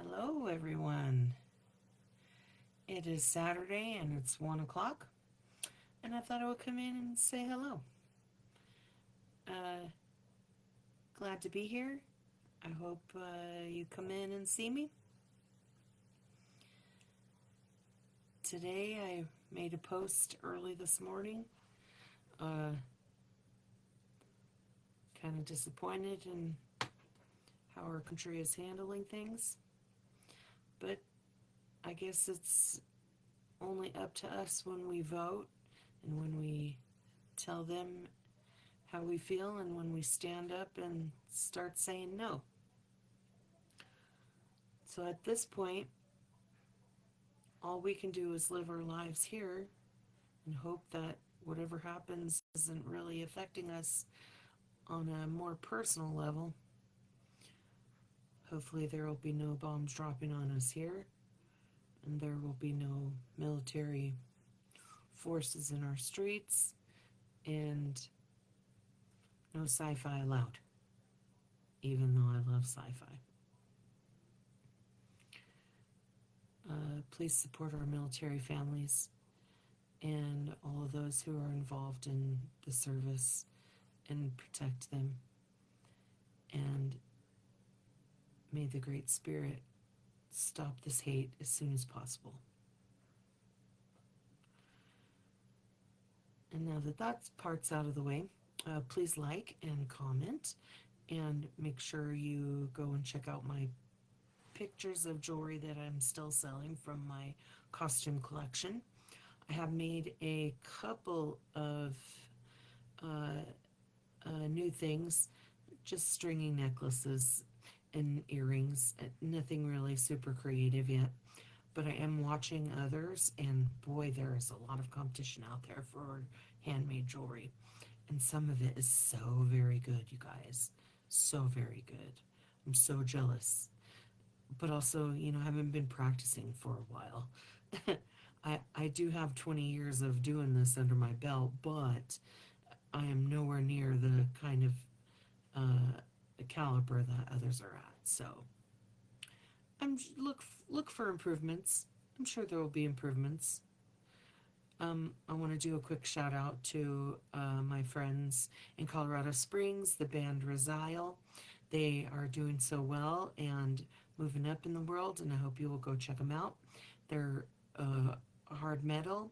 Hello, everyone. It is Saturday and it's 1 o'clock, and I thought I would come in and say hello. Uh, Glad to be here. I hope you come in and see me. Today, I made a post early this morning. Uh, kind of disappointed in how our country is handling things, but I guess it's only up to us when we vote and when we tell them how we feel and when we stand up and start saying no. So at this point, all we can do is live our lives here and hope that whatever happens isn't really affecting us on a more personal level. Hopefully, there will be no bombs dropping on us here, and there will be no military forces in our streets, and no sci fi allowed, even though I love sci fi. Please support our military families and all of those who are involved in the service and protect them. And may the Great Spirit stop this hate as soon as possible. And now that that part's out of the way, please like and comment and make sure you go and check out my pictures of jewelry that I'm still selling from my costume collection. I have made a couple of uh, new things, just stringing necklaces and earrings. Nothing really super creative yet, but I am watching others, and boy, there is a lot of competition out there for handmade jewelry. And some of it is so very good, you guys. So very good. I'm so jealous. But also, I haven't been practicing for a while. I do have 20 years of doing this under my belt, but I am nowhere near the kind of caliber that others are at. So I'm look for improvements. I'm sure there will be improvements. I want to do a quick shout out to my friends in Colorado Springs, the band Razile. They are doing so well and moving up in the world, and I hope you will go check them out. They're hard metal,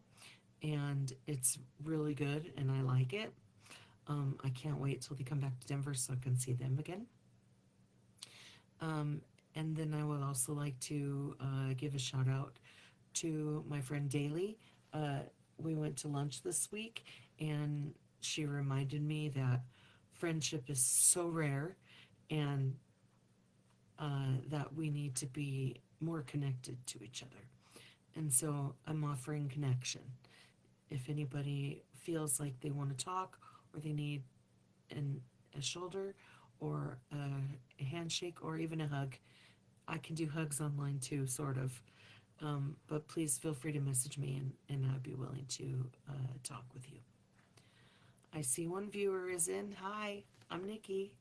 and it's really good, and I like it. I can't wait till they come back to Denver so I can see them again. And then I would also like to give a shout out to my friend Daly. We went to lunch this week, and she reminded me that friendship is so rare, and that we need to be more connected to each other. And so I'm offering connection. If anybody feels like they want to talk or they need a shoulder or a handshake or even a hug, I can do hugs online too, sort of. But please feel free to message me, and I'd be willing to talk with you. I see one viewer is in. Hi, I'm Nikki.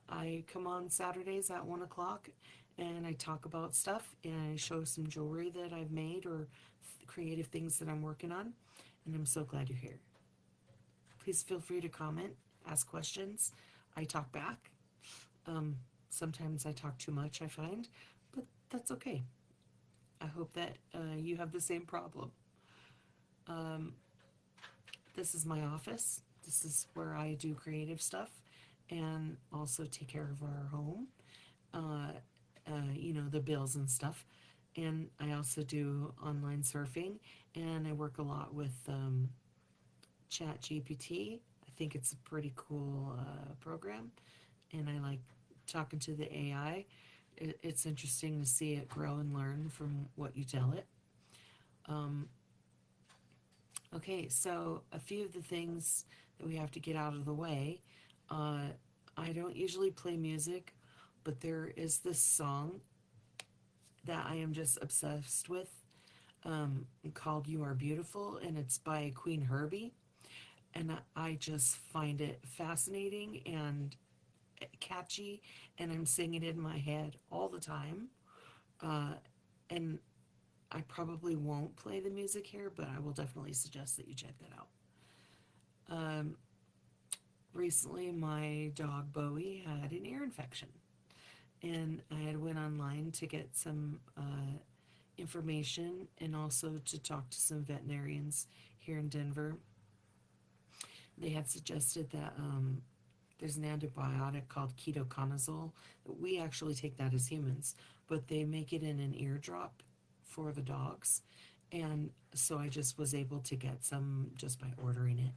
I come on Saturdays at 1 o'clock and I talk about stuff and I show some jewelry that I've made or creative things that I'm working on. And I'm so glad you're here. Please feel free to comment, ask questions. I talk back. Sometimes I talk too much, I find, but that's okay. I hope that you have the same problem. Um, this is my office. This is where I do creative stuff and also take care of our home, the bills and stuff. And I also do online surfing, and I work a lot with Chat GPT. I think it's a pretty cool program, and I like talking to the AI. It's interesting to see it grow and learn from what you tell it. Um, okay, so a few of the things that we have to get out of the way. Uh, I don't usually play music, but there is this song that I am just obsessed with, called You Are Beautiful, and it's by Queen Herbie. And I just find it fascinating and catchy, and I'm singing it in my head all the time. Uh, and I probably won't play the music here, but I will definitely suggest that you check that out. Um, Recently, my dog Bowie had an ear infection, and I had went online to get some information and also to talk to some veterinarians here in Denver. They had suggested that there's an antibiotic called ketoconazole. We actually take that as humans, but they make it in an eardrop for the dogs. And so I just was able to get some just by ordering it.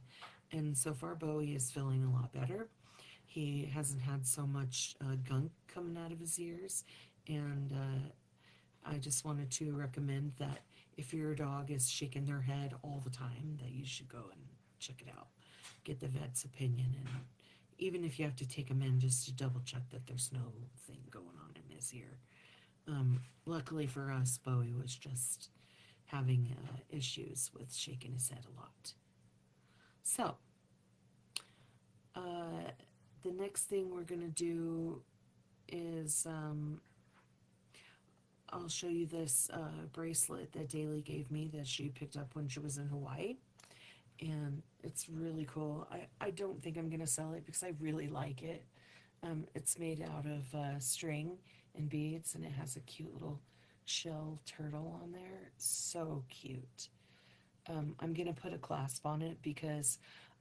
And so far, Bowie is feeling a lot better. He hasn't had so much gunk coming out of his ears. And I just wanted to recommend that if your dog is shaking their head all the time, that you should go and check it out. Get the vet's opinion, and even if you have to take him in just to double check that there's no thing going on in his ear. Luckily for us, Bowie was just having issues with shaking his head a lot. So, uh, the next thing we're going to do is I'll show you this bracelet that Daly gave me that she picked up when she was in Hawaii. And it's really cool. I don't think I'm going to sell it because I really like it. It's made out of string and beads, and it has a cute little shell turtle on there. So cute. I'm going to put a clasp on it because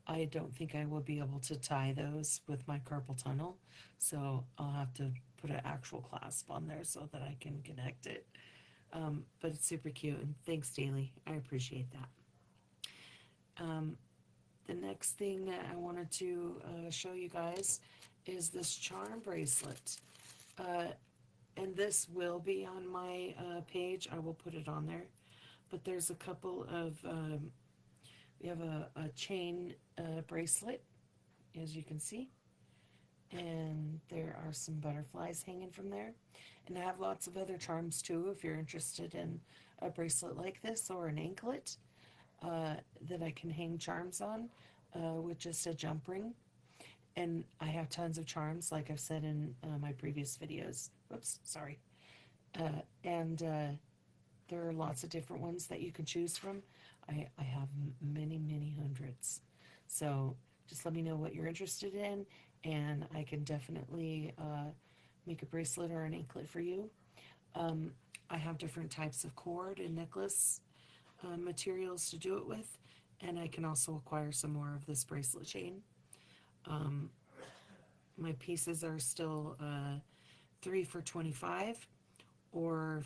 I don't think I will be able to tie those with my carpal tunnel. So I'll have to put an actual clasp on there so that I can connect it. But it's super cute, and thanks, Daly. I appreciate that. Um, the next thing that I wanted to show you guys is this charm bracelet. Uh, and this will be on my page. I will put it on there. But there's a couple of, we have a chain bracelet, as you can see. And there are some butterflies hanging from there. And I have lots of other charms too if you're interested in a bracelet like this or an anklet that I can hang charms on with just a jump ring. And I have tons of charms, like I've said in my previous videos. Whoops, sorry. And there are lots of different ones that you can choose from. I have many, many hundreds. So just let me know what you're interested in, and I can definitely make a bracelet or an anklet for you. Um, I have different types of cord and necklace materials to do it with, and I can also acquire some more of this bracelet chain. Um, my pieces are still 3 for 25 or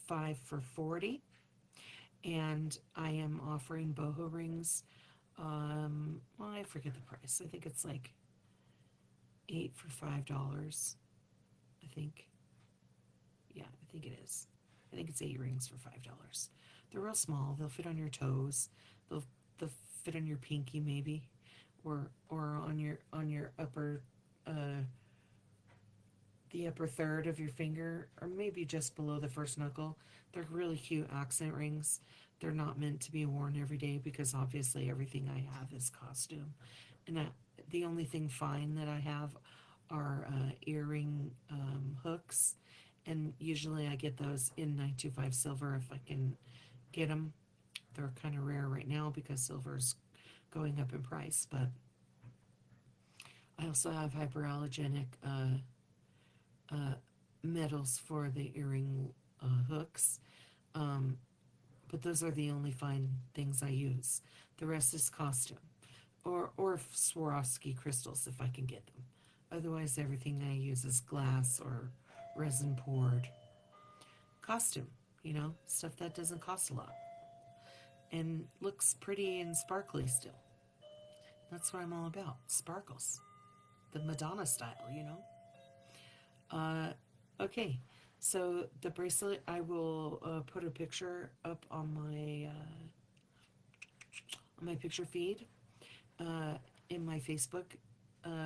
5 for 40, and I am offering boho rings. Well, I forget the price. I think it's like 8 for $5. I think. Yeah, I think it is. I think it's 8 rings for $5. They're real small. They'll fit on your toes. They'll fit on your pinky maybe, or on your upper the upper third of your finger, or maybe just below the first knuckle. They're really cute accent rings. They're not meant to be worn every day because obviously everything I have is costume. And the only thing fine that I have are earring hooks. And usually I get those in 925 silver if I can get them. They're kind of rare right now because silver's going up in price. But I also have hyperallergenic uh, metals for the earring hooks. Um, but those are the only fine things I use. The rest is costume or Swarovski crystals if I can get them. Otherwise, everything I use is glass or resin poured costume, stuff that doesn't cost a lot and looks pretty and sparkly still. That's what I'm all about, sparkles. The Madonna style. Okay, so the bracelet, I will put a picture up on my picture feed in my Facebook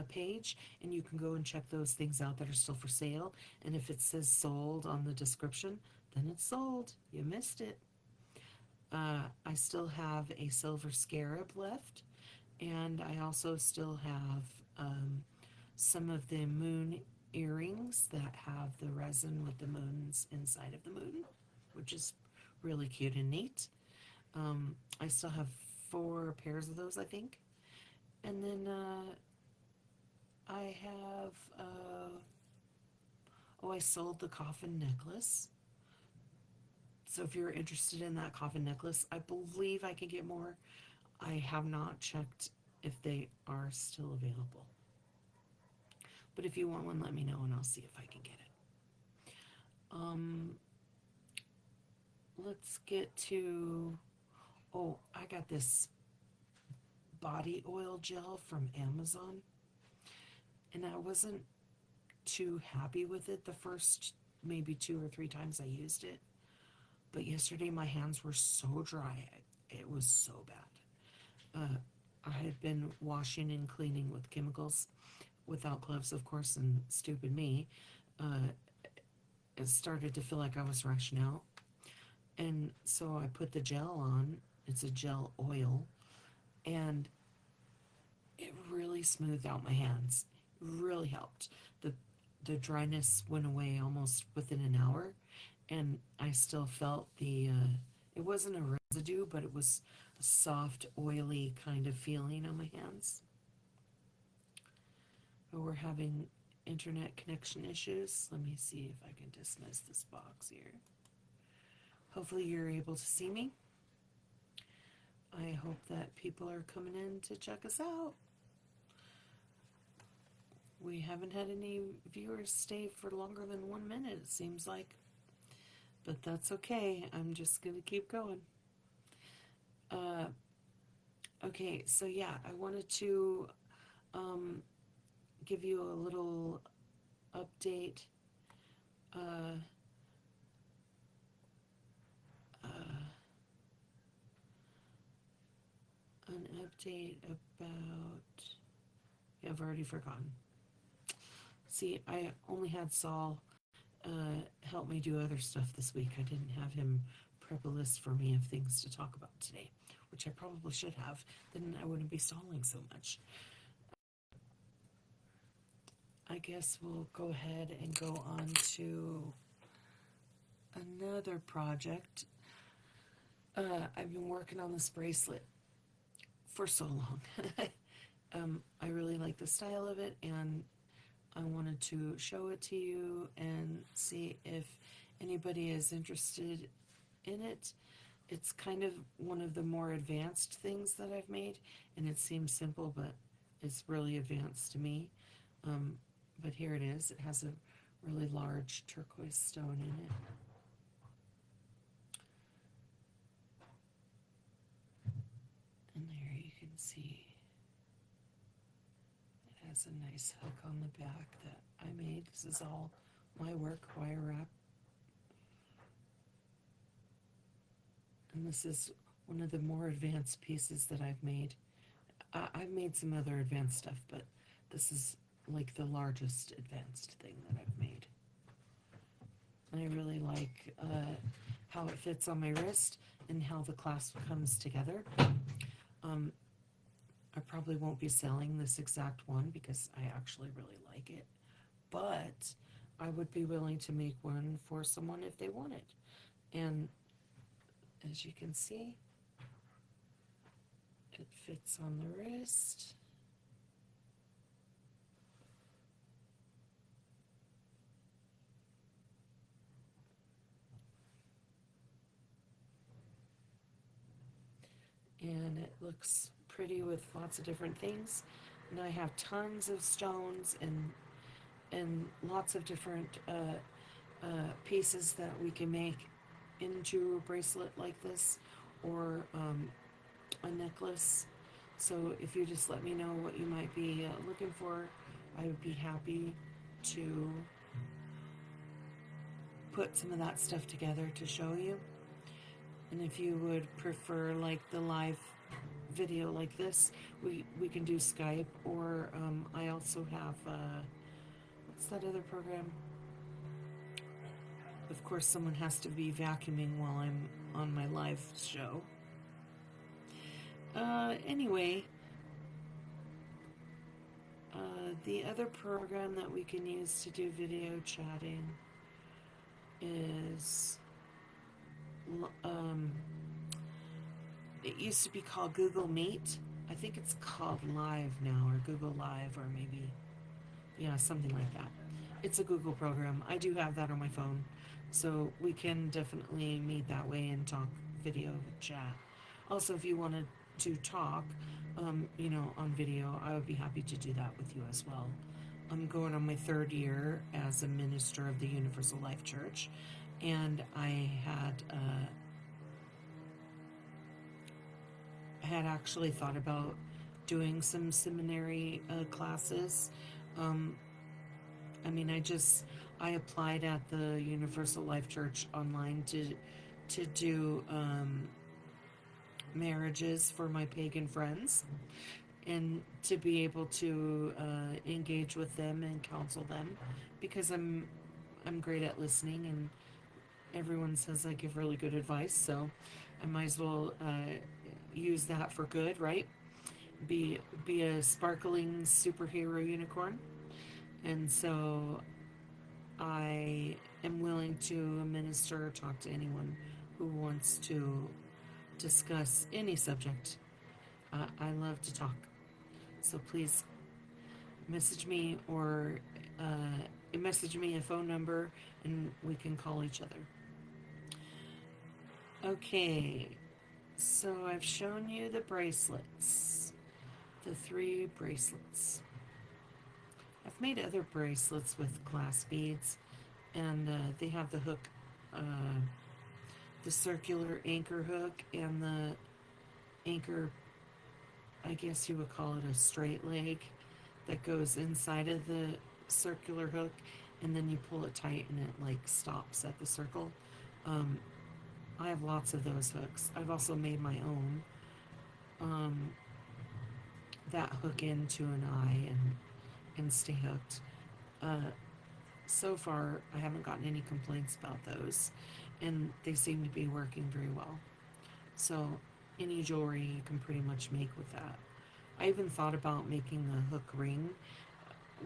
page, and you can go and check those things out that are still for sale. And if it says sold on the description, then it's sold. You missed it. I still have a silver scarab left, and I also still have some of the moon earrings that have the resin with the moons inside of the moon, which is really cute and neat. I still have 4 pairs of those, I think. And then I have, oh, I sold the coffin necklace. So if you're interested in that coffin necklace, I believe I can get more. I have not checked if they are still available. But if you want one, let me know and I'll see if I can get it. Let's get to, oh, I got this body oil gel from Amazon, and I wasn't too happy with it the first maybe 2 or 3 times I used it. But yesterday my hands were so dry, it was so bad. I had been washing and cleaning with chemicals without gloves, of course, and stupid me. Uh, it started to feel like I was rushing out. And so I put the gel on. It's a gel oil. And it really smoothed out my hands. Really helped. The dryness went away almost within an hour. And I still felt it wasn't a residue, but it was a soft, oily kind of feeling on my hands. But we're having internet connection issues. Let me see if I can dismiss this box here. Hopefully you're able to see me. I hope that people are coming in to check us out. We haven't had any viewers stay for longer than 1 minute, it seems like. But that's okay. I'm just going to keep going. Okay, so yeah, I wanted to give you a little update. An update about, yeah, I've already forgotten. See, I only had Saul help me do other stuff this week. I didn't have him prep a list for me of things to talk about today, which I probably should have. Then I wouldn't be stalling so much. I guess we'll go ahead and go on to another project. I've been working on this bracelet for so long. I really like the style of it, and I wanted to show it to you and see if anybody is interested in it. It's kind of one of the more advanced things that I've made, and it seems simple, but it's really advanced to me. But here it is. It has a really large turquoise stone in it. And there you can see it has a nice hook on the back that I made. This is all my work, wire wrap. And this is one of the more advanced pieces that I've made. I've made some other advanced stuff, but this is like the largest advanced thing that I've made. And I really like how it fits on my wrist and how the clasp comes together. I probably won't be selling this exact one because I actually really like it, but I would be willing to make one for someone if they want it. And as you can see, it fits on the wrist. And it looks pretty with lots of different things. And I have tons of stones and lots of different pieces that we can make into a bracelet like this, or a necklace. So if you just let me know what you might be looking for, I would be happy to put some of that stuff together to show you. And if you would prefer like the live video like this, we can do Skype, or I also have what's that other program? Of course, someone has to be vacuuming while I'm on my live show. Anyway, The other program that we can use to do video chatting is, um, it used to be called Google Meet. I think it's called Live now, or Google Live, or maybe, yeah, something like that. It's a Google program. I do have that on my phone. So we can definitely meet that way and talk video chat. Also, if you wanted to talk, on video, I would be happy to do that with you as well. I'm going on my third year as a minister of the Universal Life Church, and I had actually thought about doing some seminary classes. Um, I applied at the Universal Life Church online to do marriages for my pagan friends, and to be able to engage with them and counsel them, because I'm great at listening, and everyone says I give really good advice, so I might as well use that for good, right? Be a sparkling superhero unicorn. And so I am willing to minister or talk to anyone who wants to discuss any subject. I love to talk. So please message me, or message me a phone number, and we can call each other. Okay, so I've shown you the bracelets, the 3 bracelets. I've made other bracelets with glass beads, and they have the hook, the circular anchor hook, and the anchor, I guess you would call it a straight leg, that goes inside of the circular hook, and then you pull it tight and it like stops at the circle. Um, I have lots of those hooks. I've also made my own that hook into an eye and stay hooked. Uh, so far, I haven't gotten any complaints about those, and they seem to be working very well. So any jewelry you can pretty much make with that. I even thought about making a hook ring,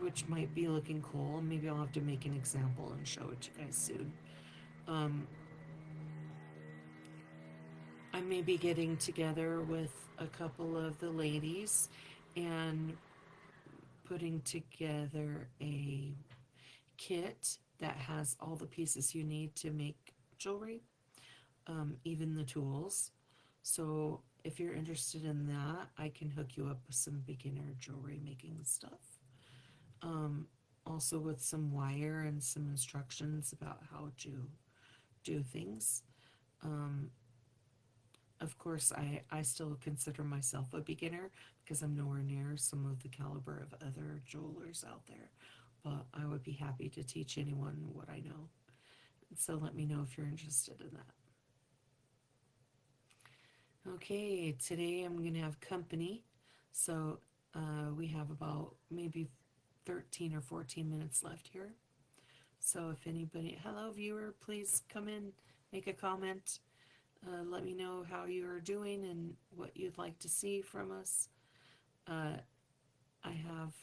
which might be looking cool. Maybe I'll have to make an example and show it to you guys soon. Um, I may be getting together with a couple of the ladies and putting together a kit that has all the pieces you need to make jewelry, even the tools. So if you're interested in that, I can hook you up with some beginner jewelry making stuff. Um, Also with some wire and some instructions about how to do things. Um, of course, I still consider myself a beginner because I'm nowhere near some of the caliber of other jewelers out there. But I would be happy to teach anyone what I know. So let me know if you're interested in that. Okay, today I'm going to have company. So we have about maybe 13 or 14 minutes left here. So if anybody, hello viewer, please come in, make a comment. Let me know how you are doing and what you'd like to see from us. I have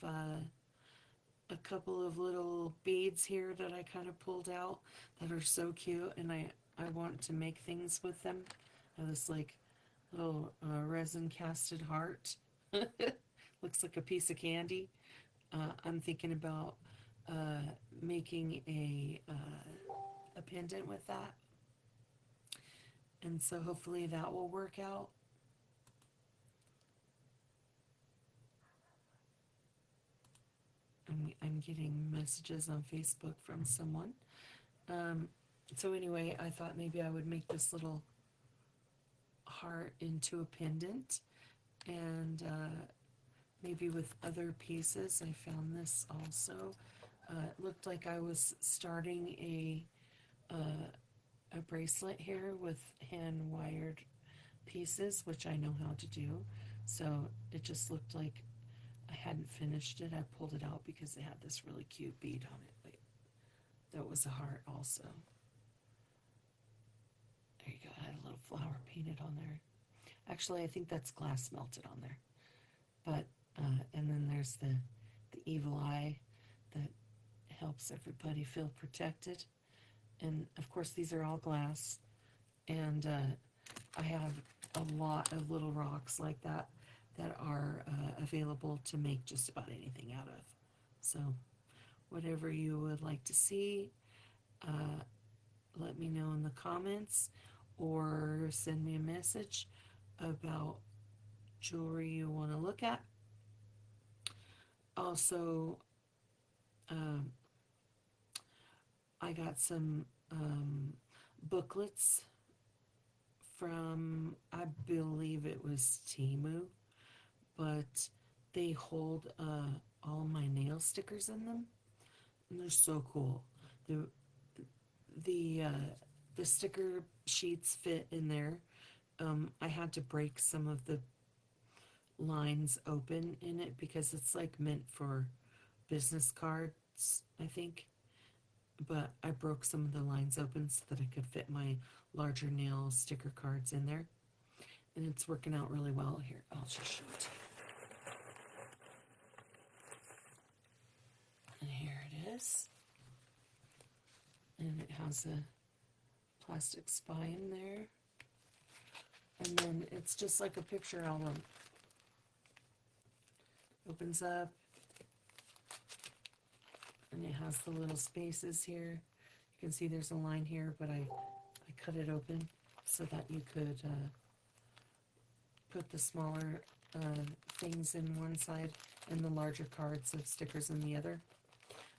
a couple of little beads here that I kind of pulled out that are so cute, and I want to make things with them. I have this like little resin casted heart. Looks like a piece of candy. I'm thinking about making a pendant with that, and so hopefully that will work out. I'm getting messages on Facebook from someone. So anyway, I thought maybe I would make this little heart into a pendant, and maybe with other pieces. I found this also. It looked like I was starting a bracelet here with hand wired pieces, which I know how to do. So it just looked like I hadn't finished it. I pulled it out because it had this really cute bead on it. Wait, that was a heart also. There you go. I had a little flower painted on there. Actually, I think that's glass melted on there. But and then there's the the evil eye that helps everybody feel protected. And of course, these are all glass. And I have a lot of little rocks like that that are available to make just about anything out of. So, whatever you would like to see, uh, let me know in the comments or send me a message about jewelry you want to look at. Also, um, I got some booklets from, I believe it was Temu, but they hold all my nail stickers in them, and they're so cool. The the uh, the sticker sheets fit in there. I had to break some of the lines open in it because it's like meant for business cards, I think. But I broke some of the lines open so that I could fit my larger nail sticker cards in there. And it's working out really well. Here, I'll just show it to you. And here it is. And it has a plastic spine there. And then it's just like a picture album. Opens up. And it has the little spaces here. You can see there's a line here, but I cut it open so that you could put the smaller things in one side and the larger cards of stickers in the other.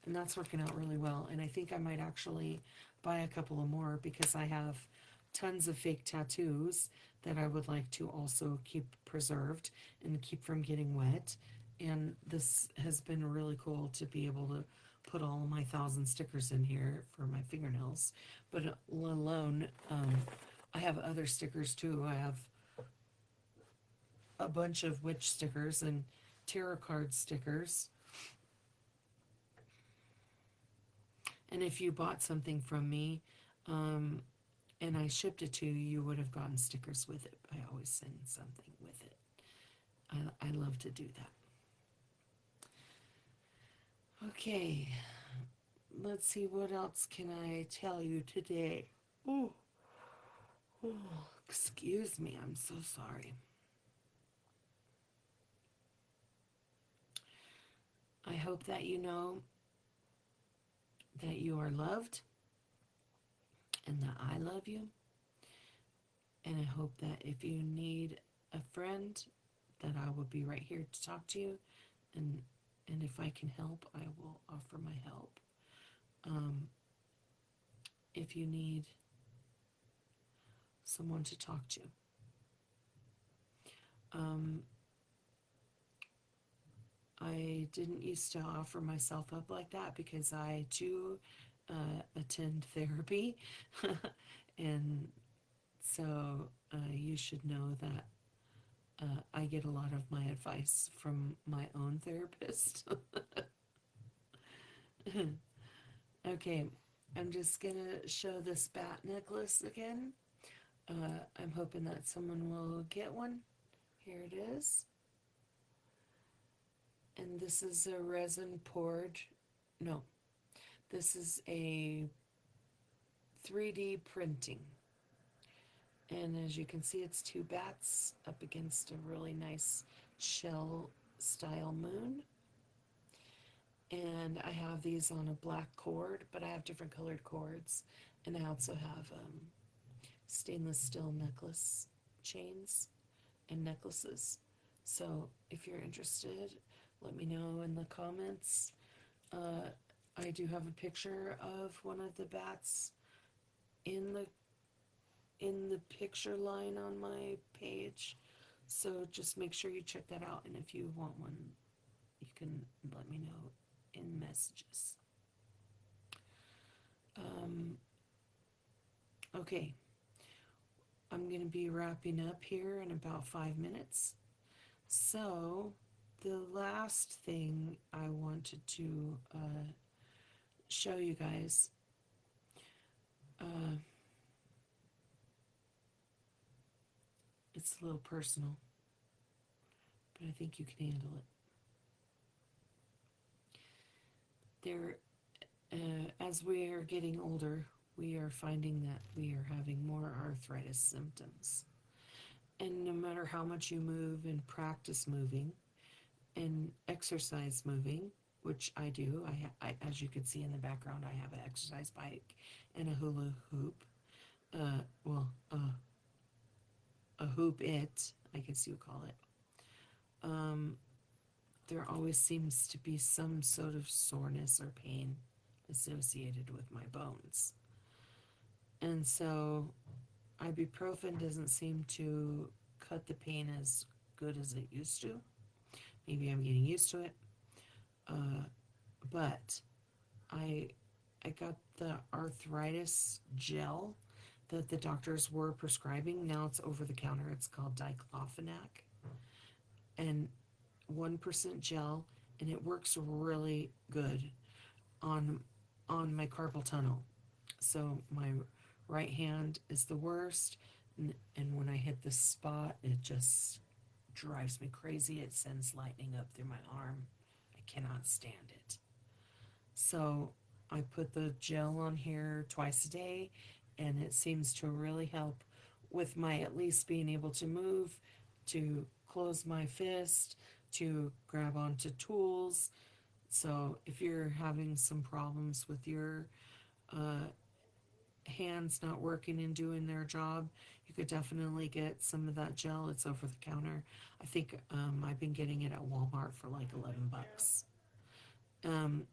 And that's working out really well. And I think I might actually buy a couple of more because I have tons of fake tattoos that I would like to also keep preserved and keep from getting wet. And this has been really cool to be able to put all my 1,000 stickers in here for my fingernails. But alone, I have other stickers too. I have a bunch of witch stickers and tarot card stickers. And if you bought something from me, and I shipped it to you, you would have gotten stickers with it. I always send something with it. I love to do that. Okay, let's see, what else can I tell you today? Oh, excuse me, I'm so sorry. I hope that you know that you are loved and that I love you. And I hope that if you need a friend, that I will be right here to talk to you. And if I can help, I will offer my help. If you need someone to talk to. I didn't used to offer myself up like that because I too attend therapy. And so you should know that I get a lot of my advice from my own therapist. Okay, I'm just gonna show this bat necklace again. I'm hoping that someone will get one. Here it is. And this is a resin poured, no, this is a 3D printing. And as you can see, it's two bats up against a really nice shell style moon. And I have these on a black cord, but I have different colored cords. And I also have stainless steel necklace chains and necklaces. So if you're interested, let me know in the comments. I do have a picture of one of the bats in the picture line on my page. So just make sure you check that out. And if you want one, you can let me know in messages. Okay, I'm going to be wrapping up here in about 5 minutes. So the last thing I wanted to show you guys, it's a little personal, but I think you can handle it. there, as we are getting older, we are finding that we are having more arthritis symptoms. And no matter how much you move and practice moving and exercise moving, which I do, as you can see in the background, I have an exercise bike and a hula hoop. Well, a hoop it, I guess you would call it. Um, there always seems to be some sort of soreness or pain associated with my bones. And so ibuprofen doesn't seem to cut the pain as good as it used to. Maybe I'm getting used to it. Uh, but I I got the arthritis gel that the doctors were prescribing. Now it's over the counter. It's called diclofenac and 1% gel, and it works really good on my carpal tunnel. So my right hand is the worst, and when I hit the spot, it just drives me crazy. It sends lightning up through my arm. I cannot stand it. So I put the gel on here twice a day, and it seems to really help with my at least being able to move, to close my fist, to grab onto tools. So if you're having some problems with your uh, hands not working and doing their job, you could definitely get some of that gel. It's over the counter. I think I've been getting it at Walmart for like 11 bucks. Um,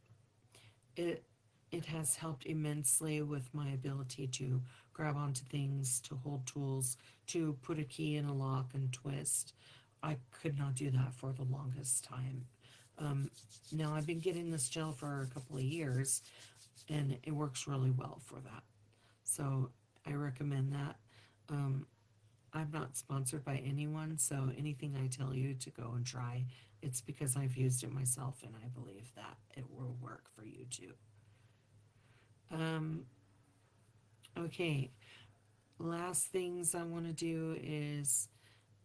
it it has helped immensely with my ability to grab onto things, to hold tools, to put a key in a lock and twist. I could not do that for the longest time. Um, Now I've been getting this gel for a couple of years, and it works really well for that. So I recommend that. Um, I'm not sponsored by anyone, so anything I tell you to go and try, it's because I've used it myself and I believe that it will work for you too. Um, okay, last things I want to do is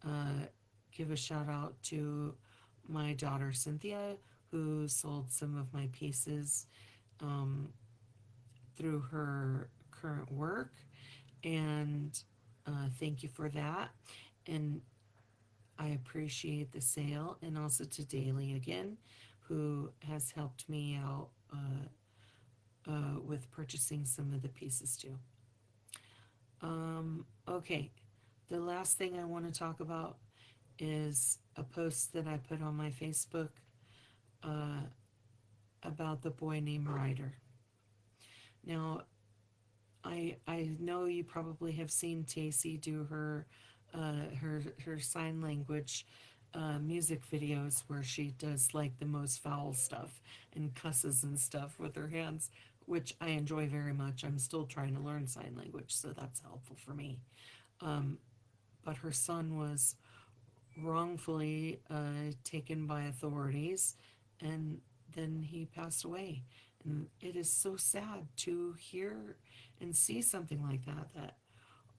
uh, give a shout out to my daughter Cynthia, who sold some of my pieces um, through her current work, and thank you for that. And I appreciate the sale, and also to Daly again, who has helped me out with purchasing some of the pieces too. Okay, the last thing I want to talk about is a post that I put on my Facebook uh, about the boy named Ryder. Now, I know you probably have seen Tacy do her sign language music videos where she does like the most foul stuff and cusses and stuff with her hands, which I enjoy very much. I'm still trying to learn sign language, so that's helpful for me. Um, but her son was wrongfully taken by authorities, and then he passed away. And it is so sad to hear and see something like that. That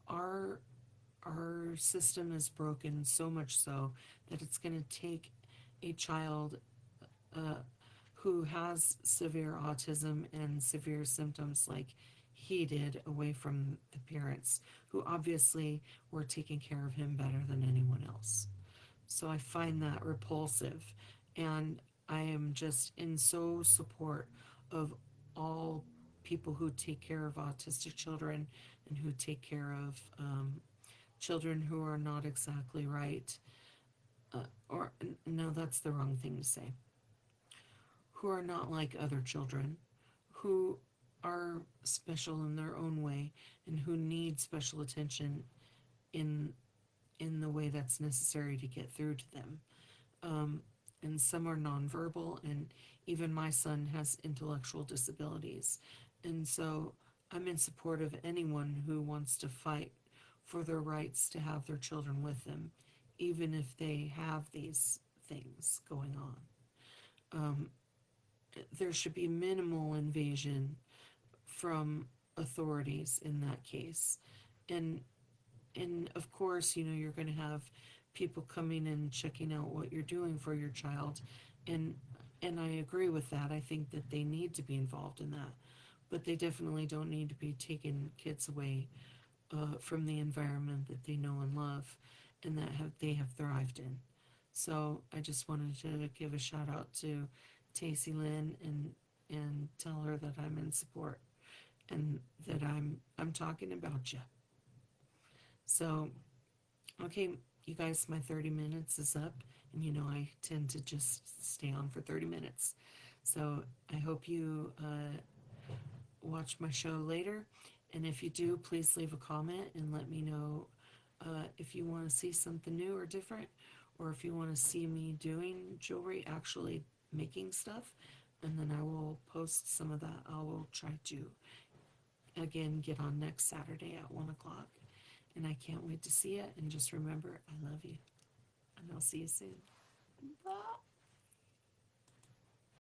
our our system is broken so much so that it's going to take a child uh, who has severe autism and severe symptoms like he did away from the parents who obviously were taking care of him better than anyone else. So I find that repulsive. And I am just in so support of all people who take care of autistic children and who take care of children who are not exactly right. Or, no, that's the wrong thing to say. Who are not like other children, who are special in their own way, and who need special attention in the way that's necessary to get through to them. um, and some are nonverbal, and even my son has intellectual disabilities. And so I'm in support of anyone who wants to fight for their rights to have their children with them, even if they have these things going on. Um, there should be minimal invasion from authorities in that case. And of course, you're going to have people coming and checking out what you're doing for your child. And And I agree with that. I think that they need to be involved in that, but they definitely don't need to be taking kids away from the environment that they know and love and that they have thrived in. So I just wanted to give a shout out to Tacy Lynn and tell her that I'm in support and that I'm talking about you. So okay, you guys, my 30 minutes is up, and I tend to just stay on for 30 minutes. So I hope you watch my show later. And if you do, please leave a comment and let me know if you want to see something new or different, or if you want to see me doing jewelry, actually making stuff. And then I will post some of that. I will try to, again, get on next Saturday at 1 o'clock. And I can't wait to see it. And just remember, I love you. And I'll see you soon. Bye.